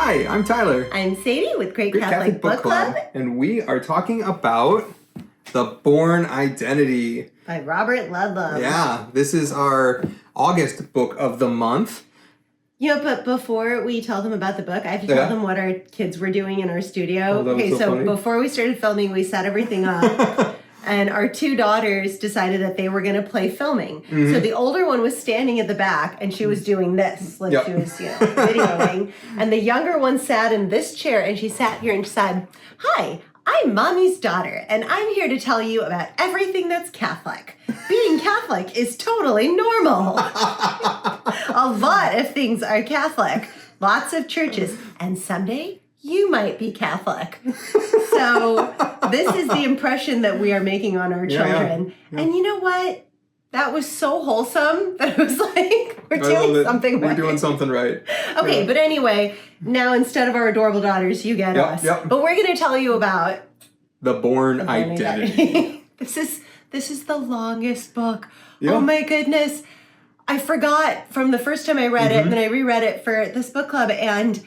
Hi, I'm Tyler. I'm Sadie with Great Catholic Book Club. And we are talking about the Bourne Identity. By Robert Ludlum. Yeah, this is our August book of the month. Yeah, but before we tell them about the book, I have to tell them what our kids were doing in our studio. So before we started filming, we set everything up. And our two daughters decided that they were going to play filming. Mm-hmm. So the older one was standing at the back, and she was doing this, like she was, videoing. And the younger one sat in this chair, and she sat here and said, "Hi, I'm Mommy's daughter, and I'm here to tell you about everything that's Catholic. Being Catholic is totally normal. A lot of things are Catholic, lots of churches, and someday you might be Catholic." So this is the impression that we are making on our children. Yeah. And you know what? That was so wholesome that it was like, we're doing something right. We're doing something right. Okay, but anyway, now instead of our adorable daughters, you get us. Yep. But we're going to tell you about the Bourne Identity. This is the longest book. Yep. Oh my goodness. I forgot from the first time I read it, and then I reread it for this book club, and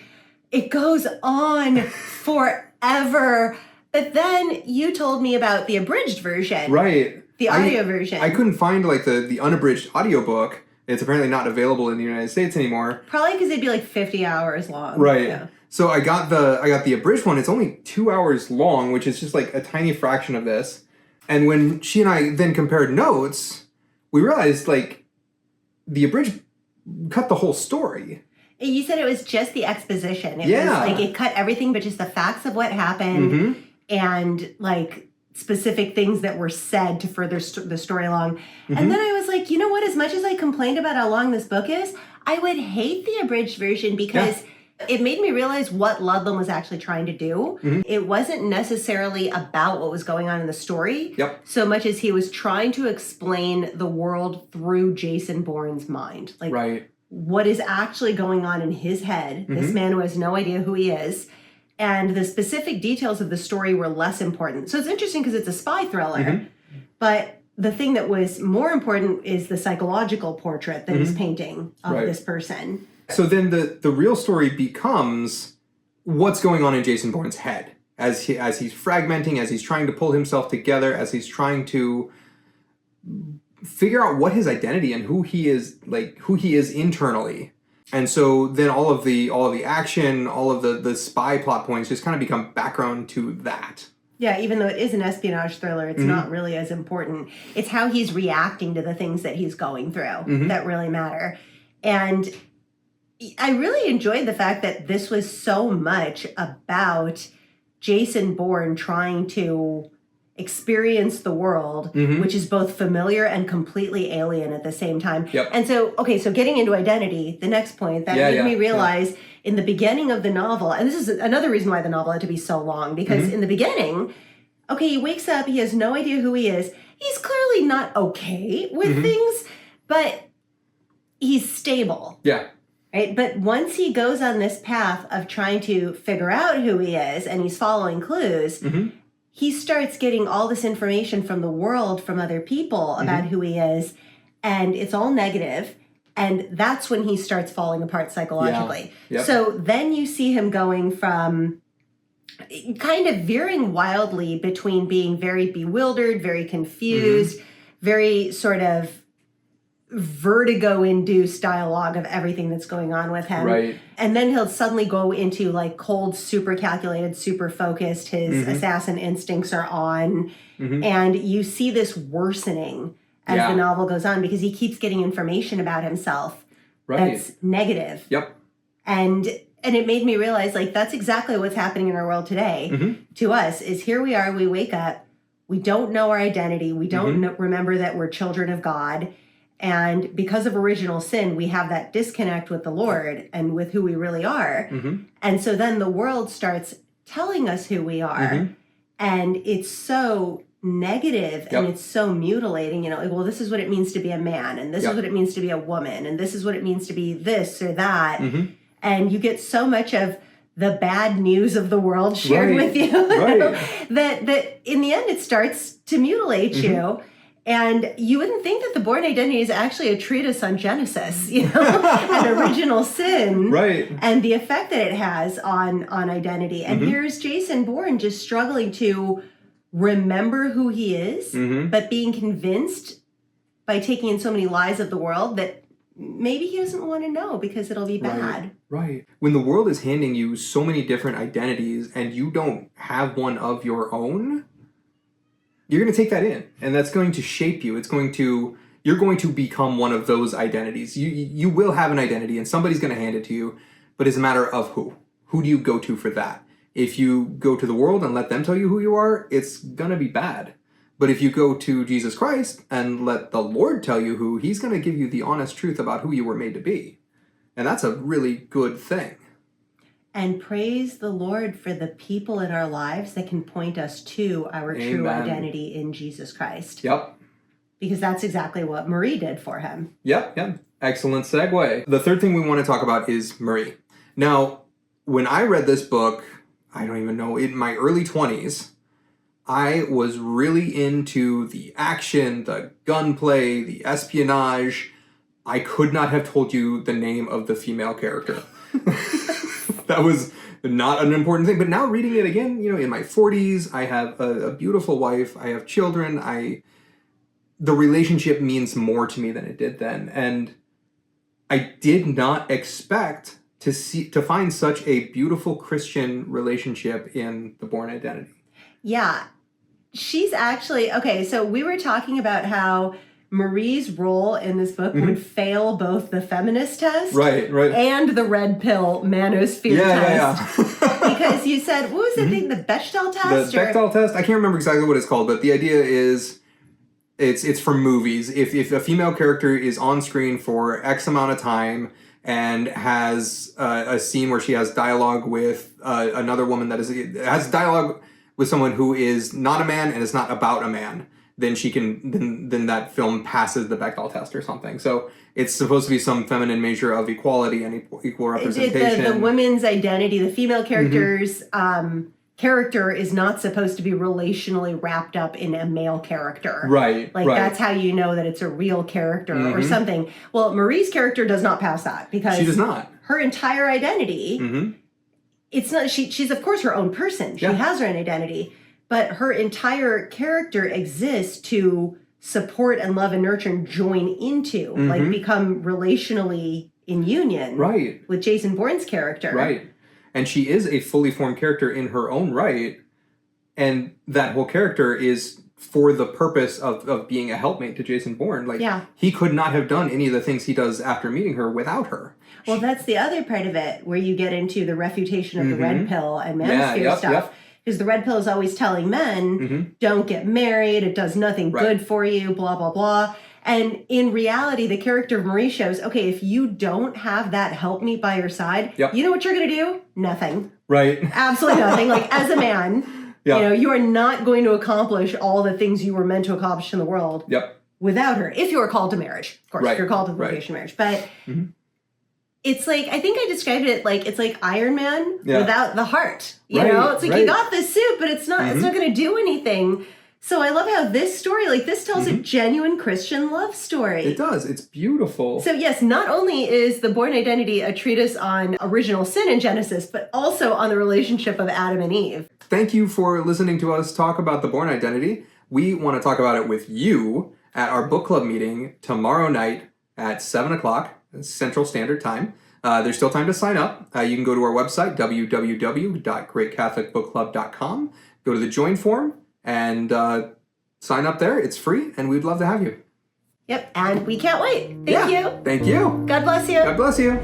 it goes on forever. But then you told me about the abridged version. Right. The audio version. I couldn't find the unabridged audiobook. It's apparently not available in the United States anymore. Probably because it'd be like 50 hours long. Right. Yeah. So I got the abridged one. It's only 2 hours long, which is just like a tiny fraction of this. And when she and I then compared notes, we realized the abridged cut the whole story. You said it was just the exposition. It was it cut everything but just the facts of what happened and specific things that were said to further the story along. And then I was like, you know what? As much as I complained about how long this book is, I would hate the abridged version because it made me realize what Ludlum was actually trying to do. It wasn't necessarily about what was going on in the story so much as he was trying to explain the world through Jason Bourne's mind. What is actually going on in his head, this man who has no idea who he is, and the specific details of the story were less important. So it's interesting because it's a spy thriller, but the thing that was more important is the psychological portrait that he's painting of this person. So then the real story becomes what's going on in Jason Bourne's head as he's fragmenting, as he's trying to pull himself together, as he's trying to figure out what his identity and who he is internally. And so then all of the action, all of the spy plot points just kind of become background to that. Yeah, even though it is an espionage thriller, it's not really as important. It's how he's reacting to the things that he's going through that really matter. And I really enjoyed the fact that this was so much about Jason Bourne trying to experience the world, which is both familiar and completely alien at the same time. And so, so getting into identity, the next point, that made me realize in the beginning of the novel, and this is another reason why the novel had to be so long, because in the beginning, he wakes up, he has no idea who he is. He's clearly not okay with things, but he's stable. Yeah. Right? But once he goes on this path of trying to figure out who he is and he's following clues, he starts getting all this information from the world, from other people about who he is, and it's all negative, and that's when he starts falling apart psychologically. Yeah. Yep. So then you see him going from kind of veering wildly between being very bewildered, very confused, very sort of vertigo-induced dialogue of everything that's going on with him. Right. And then he'll suddenly go into cold, super calculated, super focused. His assassin instincts are on. And you see this worsening as the novel goes on because he keeps getting information about himself that's negative. Yep. And it made me realize that's exactly what's happening in our world today to us is here we are, we wake up, we don't know our identity, we don't remember that we're children of God. And because of original sin, we have that disconnect with the Lord and with who we really are. And so then the world starts telling us who we are. And it's so negative and it's so mutilating. Well, this is what it means to be a man. And this is what it means to be a woman. And this is what it means to be this or that. And you get so much of the bad news of the world shared with you that in the end it starts to mutilate you. And you wouldn't think that the Bourne Identity is actually a treatise on Genesis, and original sin, right, and the effect that it has on identity. And here's Jason Bourne just struggling to remember who he is, but being convinced by taking in so many lies of the world that maybe he doesn't want to know because it'll be bad. Right. When the world is handing you so many different identities and you don't have one of your own, you're going to take that in, and that's going to shape you. You're going to become one of those identities. You will have an identity, and somebody's going to hand it to you, but it's a matter of who. Who do you go to for that? If you go to the world and let them tell you who you are, it's going to be bad. But if you go to Jesus Christ and let the Lord tell you who, he's going to give you the honest truth about who you were made to be. And that's a really good thing. And praise the Lord for the people in our lives that can point us to our true identity in Jesus Christ. Yep. Because that's exactly what Marie did for him. Yep. Excellent segue. The third thing we want to talk about is Marie. Now, when I read this book, I don't even know, in my early 20s, I was really into the action, the gunplay, the espionage. I could not have told you the name of the female character. That was not an important thing. But now reading it again, in my 40s, I have a beautiful wife. I have children. The relationship means more to me than it did then. And I did not expect to find such a beautiful Christian relationship in the Bourne Identity. Yeah. She's actually, okay, so we were talking about how Marie's role in this book would fail both the feminist test and the red pill manosphere test. Because you said, what was the thing, the Bechdel test? The Bechdel test? I can't remember exactly what it's called, but the idea is it's from movies. If a female character is on screen for X amount of time and has a scene where she has dialogue with another woman has dialogue with someone who is not a man and is not about a man, then then that film passes the Bechdel test or something. So it's supposed to be some feminine measure of equality and equal representation. The woman's identity, the female character's character is not supposed to be relationally wrapped up in a male character. Right. That's how you know that it's a real character or something. Well, Marie's character does not pass that because she does not. Her entire identity, it's not, she's of course her own person. She has her own identity. But her entire character exists to support and love and nurture and join into, become relationally in union with Jason Bourne's character. Right. And she is a fully formed character in her own right. And that whole character is for the purpose of being a helpmate to Jason Bourne. He could not have done any of the things he does after meeting her without her. Well, that's the other part of it, where you get into the refutation of the red pill and manosphere stuff. Because the red pill is always telling men, don't get married, it does nothing good for you, blah, blah, blah. And in reality, the character of Marie shows, okay, if you don't have that helpmeet by your side, you know what you're going to do? Nothing. Right. Absolutely nothing. As a man, you are not going to accomplish all the things you were meant to accomplish in the world without her. If you are called to marriage, of course, if you're called to vocation marriage. But it's I think I described it it's like Iron Man without the heart. You know, it's you got this suit, but it's not going to do anything. So I love how this story, this tells a genuine Christian love story. It does. It's beautiful. So yes, not only is the Bourne Identity a treatise on original sin in Genesis, but also on the relationship of Adam and Eve. Thank you for listening to us talk about the Bourne Identity. We want to talk about it with you at our book club meeting tomorrow night at 7 o'clock Central Standard Time. There's still time to sign up. You can go to our website, www.greatcatholicbookclub.com. Go to the join form and sign up there. It's free, and we'd love to have you. Yep, and we can't wait. Thank you. Thank you. God bless you. God bless you.